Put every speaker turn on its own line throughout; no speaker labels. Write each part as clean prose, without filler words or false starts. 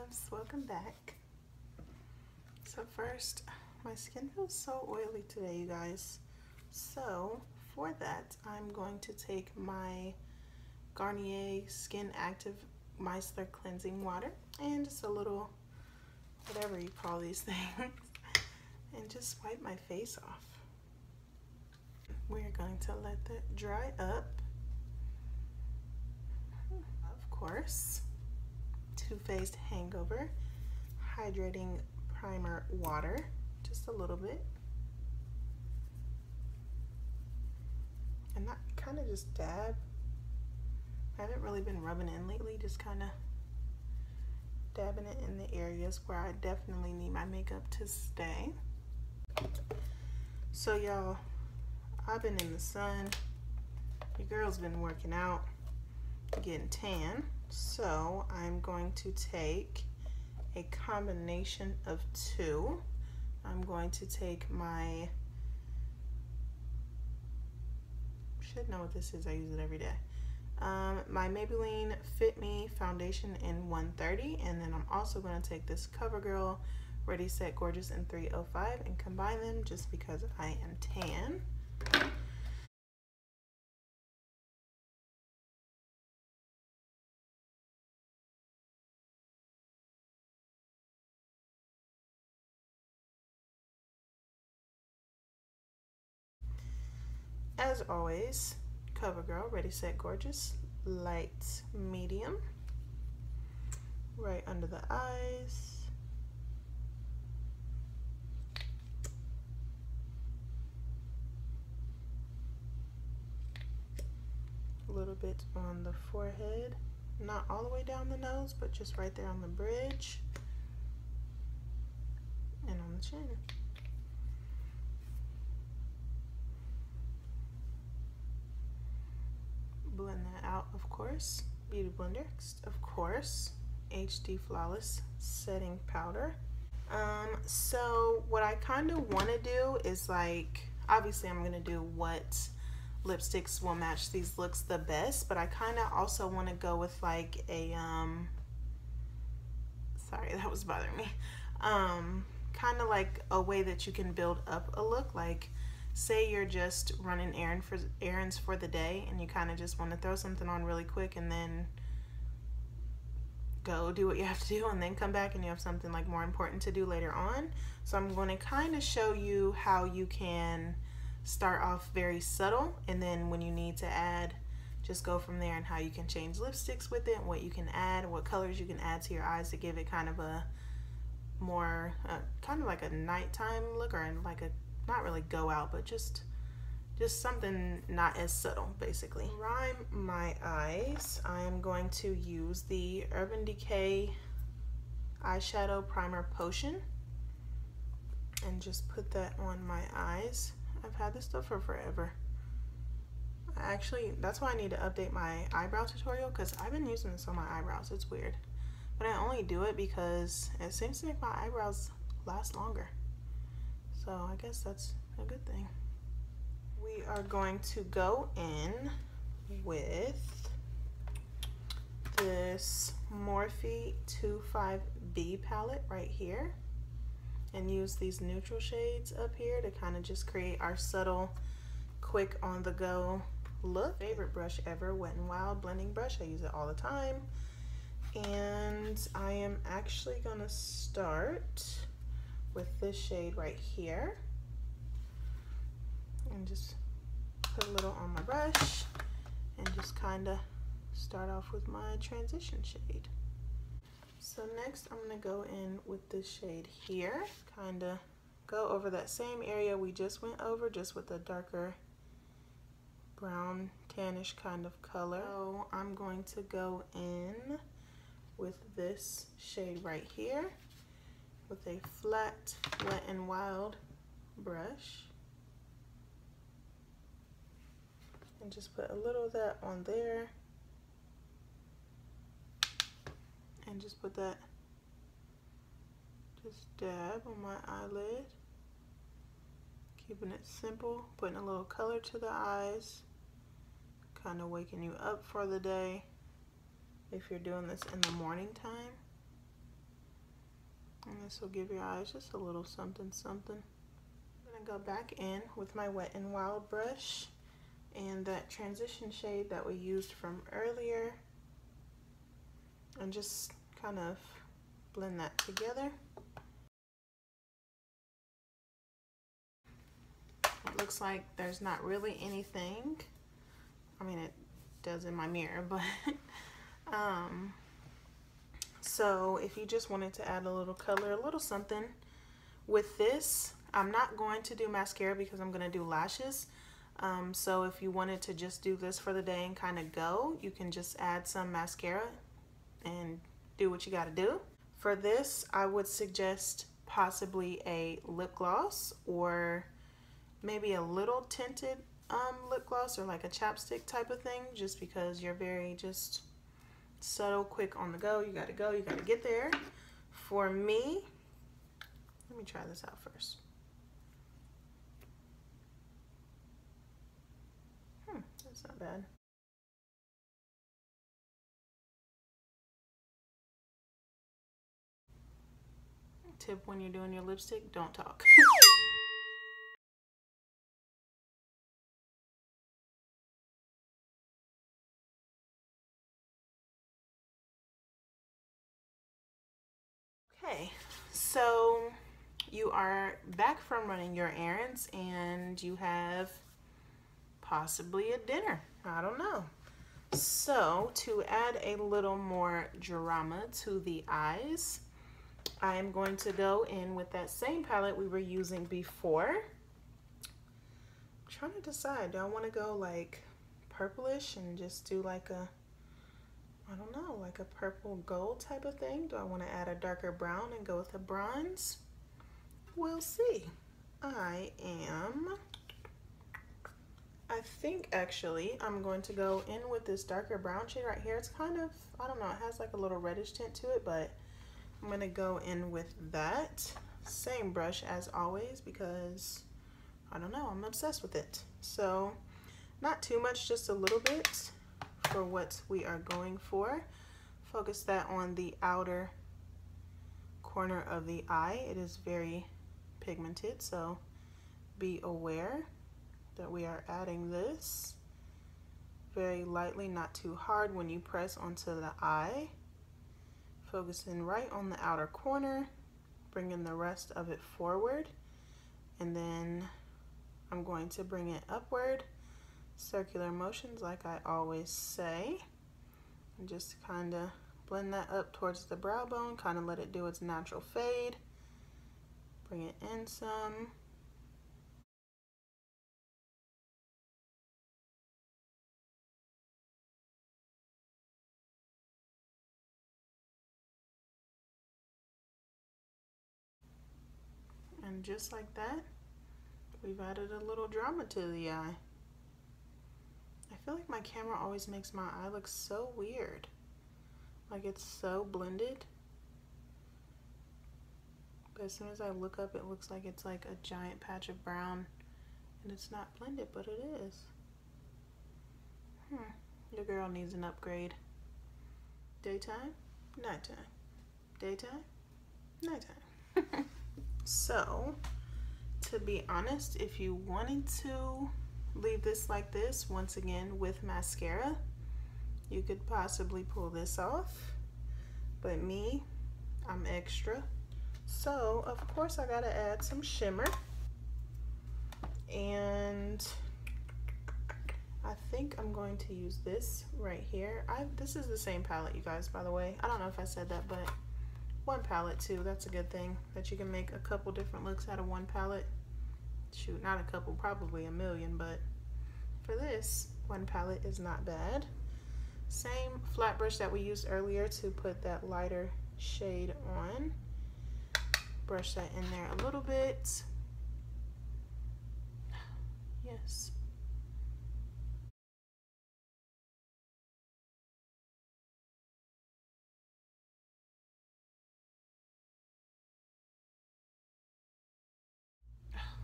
loves, welcome back. So first, my skin feels so oily today, you guys. So for that, I'm going to take my Garnier Skin Active Micellar Cleansing Water and just a little, whatever you call these things, and just wipe my face off. We're going to let that dry up. Of course, Too Faced Hangover Hydrating Primer Water, just a little bit. And that kind of just dab. I haven't really been rubbing in lately, just kind of dabbing it in the areas where I definitely need my makeup to stay. So y'all, I've been in the sun. Your girl's been working out, getting tan. So I'm going to take a combination of two. I'm going to take my, should know what this is, I use it every day. My Maybelline Fit Me Foundation in 130, and then I'm also going to take this CoverGirl Ready Set Gorgeous in 305 and combine them just because I am tan. As always, CoverGirl Ready Set Gorgeous light medium right under the eyes. A little bit on the forehead, not all the way down the nose, but just right there on the bridge and on the chin. Blend that out, of course. Beauty blender, of course. HD Flawless Setting Powder. So what I kind of want to do is, like, obviously I'm going to do what lipsticks will match these looks the best, but I kind of also want to go with like a, sorry, that was bothering me. Kind of like a way that you can build up a look, like say you're just running errands for the day and you kind of just want to throw something on really quick and then go do what you have to do and then come back and you have something like more important to do later on. So I'm going to kind of show you how you can start off very subtle, and then when you need to add, just go from there, and how you can change lipsticks with it, and what you can add, what colors you can add to your eyes to give it kind of a more kind of like a nighttime look, or like a, not really go out, but just something not as subtle, basically. Prime my eyes, I am going to use the Urban Decay eyeshadow primer potion and just put that on my eyes. I've had this stuff for forever. Actually, that's why I need to update my eyebrow tutorial, because I've been using this on my eyebrows. It's weird, but I only do it because it seems to make my eyebrows last longer. So I guess that's a good thing. We are going to go in with this Morphe 25B palette right here and use these neutral shades up here to kind of just create our subtle, quick on the go look. Favorite brush ever, Wet n Wild blending brush. I use it all the time. And I am actually gonna start with this shade right here and just put a little on my brush and just kind of start off with my transition shade. So next I'm going to go in with this shade here, kind of go over that same area we just went over, just with a darker brown tannish kind of color. So I'm going to go in with this shade right here with a flat Wet n Wild brush and just put a little of that on there. And just put that, just dab on my eyelid, keeping it simple, putting a little color to the eyes, kind of waking you up for the day if you're doing this in the morning time. And this will give your eyes just a little something something. I'm gonna go back in with my Wet n Wild brush and that transition shade that we used from earlier, and just kind of blend that together. It looks like there's not really anything. I mean, it does in my mirror, but so if you just wanted to add a little color, a little something with this, I'm not going to do mascara because I'm going to do lashes. So if you wanted to just do this for the day and kind of go, you can just add some mascara and do what you got to do. For this, I would suggest possibly a lip gloss, or maybe a little tinted lip gloss, or like a chapstick type of thing, just because you're very just subtle, quick on the go. You got to get there. For me, let me try this out first. That's not bad. Tip when you're doing your lipstick, don't talk. Okay, so you are back from running your errands and you have possibly a dinner. I don't know. So to add a little more drama to the eyes, I am going to go in with that same palette we were using before. I'm trying to decide, do I want to go like purplish and just do like a, I don't know, like a purple gold type of thing? Do I want to add a darker brown and go with a bronze? We'll see. I think actually I'm going to go in with this darker brown shade right here. It's kind of, I don't know, it has like a little reddish tint to it, but I'm going to go in with that. Same brush as always because, I don't know, I'm obsessed with it. So not too much, just a little bit for what we are going for. Focus that on the outer corner of the eye. It is very pigmented, so be aware that we are adding this very lightly, not too hard when you press onto the eye. Focusing right on the outer corner, bringing the rest of it forward, and then I'm going to bring it upward. Circular motions like I always say, and just kind of blend that up towards the brow bone, kind of let it do its natural fade. Bring it in some. And just like that, we've added a little drama to the eye. I feel like my camera always makes my eye look so weird. Like it's so blended. But as soon as I look up, it looks like it's like a giant patch of brown. And it's not blended, but it is. Your girl needs an upgrade. Daytime, nighttime. Daytime, nighttime. So, to be honest, if you wanted to leave this like this, once again with mascara, you could possibly pull this off. But me, I'm extra. So, of course, I gotta add some shimmer. And I think I'm going to use this right here. This is the same palette, you guys, by the way. I don't know if I said that, but one palette too. That's a good thing, that you can make a couple different looks out of one palette. Shoot, not a couple, probably a million, but for this, one palette is not bad. Same flat brush that we used earlier to put that lighter shade on. Brush that in there a little bit. Yes.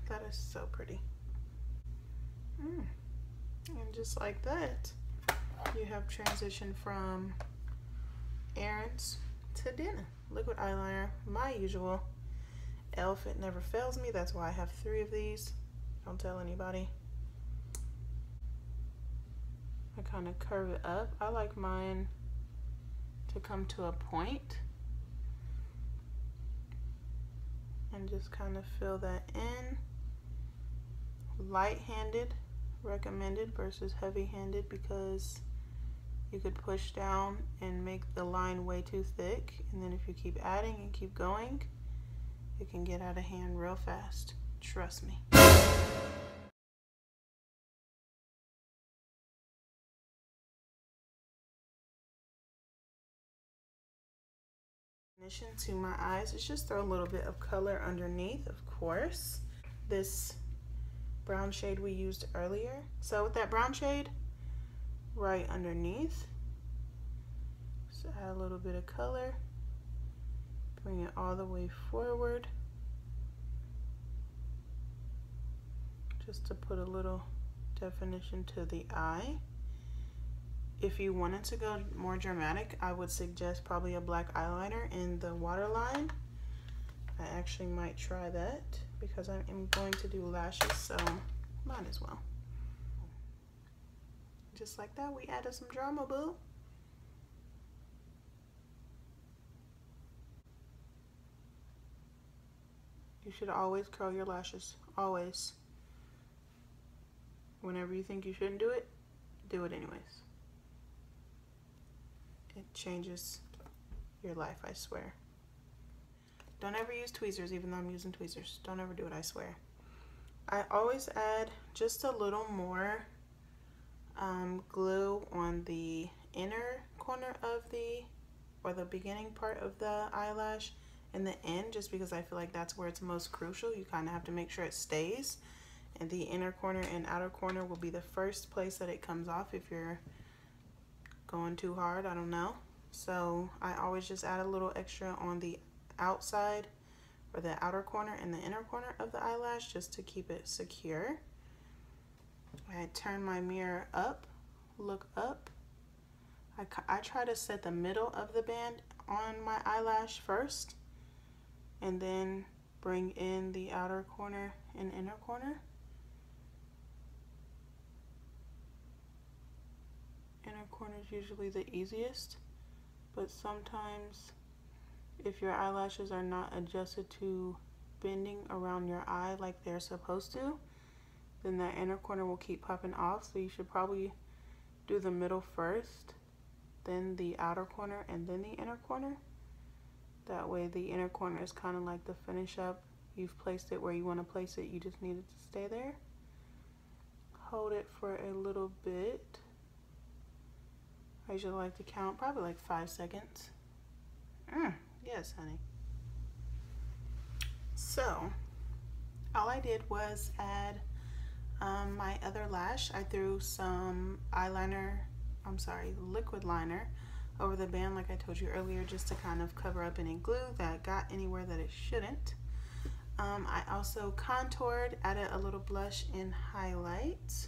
That is so pretty. And just like that, you have transitioned from errands to dinner. Liquid eyeliner, my usual e.l.f. It never fails me. That's why I have 3 of these. Don't tell anybody. I kind of curve it up. I like mine to come to a point and just kind of fill that in. Light-handed recommended versus heavy-handed, because you could push down and make the line way too thick, and then if you keep adding and keep going, it can get out of hand real fast. Trust me. Definition to my eyes is just throw a little bit of color underneath, of course. This brown shade we used earlier. So with that brown shade right underneath, just add a little bit of color, bring it all the way forward, just to put a little definition to the eye. If you wanted to go more dramatic, I would suggest probably a black eyeliner in the waterline. I actually might try that because I am going to do lashes, so might as well. Just like that, we added some drama, boo. You should always curl your lashes, always. Whenever you think you shouldn't do it anyways. It changes your life, I swear. Don't ever use tweezers, even though I'm using tweezers. Don't ever do it, I swear. I always add just a little more glue on the inner corner of the beginning part of the eyelash and the end, just because I feel like that's where it's most crucial. You kind of have to make sure it stays. And the inner corner and outer corner will be the first place that it comes off if you're going too hard, I don't know. So I always just add a little extra on the outside or the outer corner and the inner corner of the eyelash just to keep it secure. I turn my mirror up, look up. I try to set the middle of the band on my eyelash first and then bring in the outer corner and inner corner. Inner corner is usually the easiest, but sometimes if your eyelashes are not adjusted to bending around your eye like they're supposed to, then that inner corner will keep popping off. So you should probably do the middle first, then the outer corner, and then the inner corner. That way the inner corner is kind of like the finish up. You've placed it where you want to place it, you just need it to stay there. Hold it for a little bit. I usually like to count probably like 5 seconds. Yes, honey. So, all I did was add my other lash. I threw some liquid liner over the band like I told you earlier, just to kind of cover up any glue that got anywhere that it shouldn't. I also contoured, added a little blush and highlight,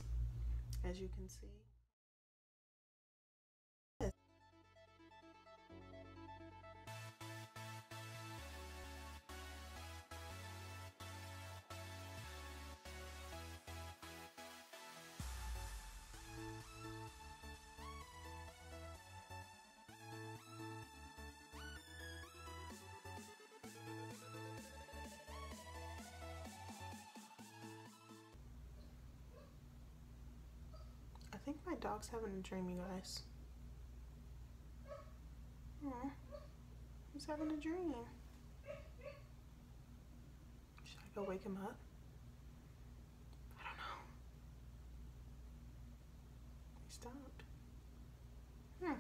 as you can see. I think my dog's having a dream, you guys. Aww, he's having a dream. Should I go wake him up? I don't know. He stopped. I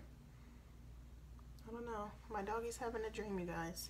don't know. My doggy's having a dream, you guys.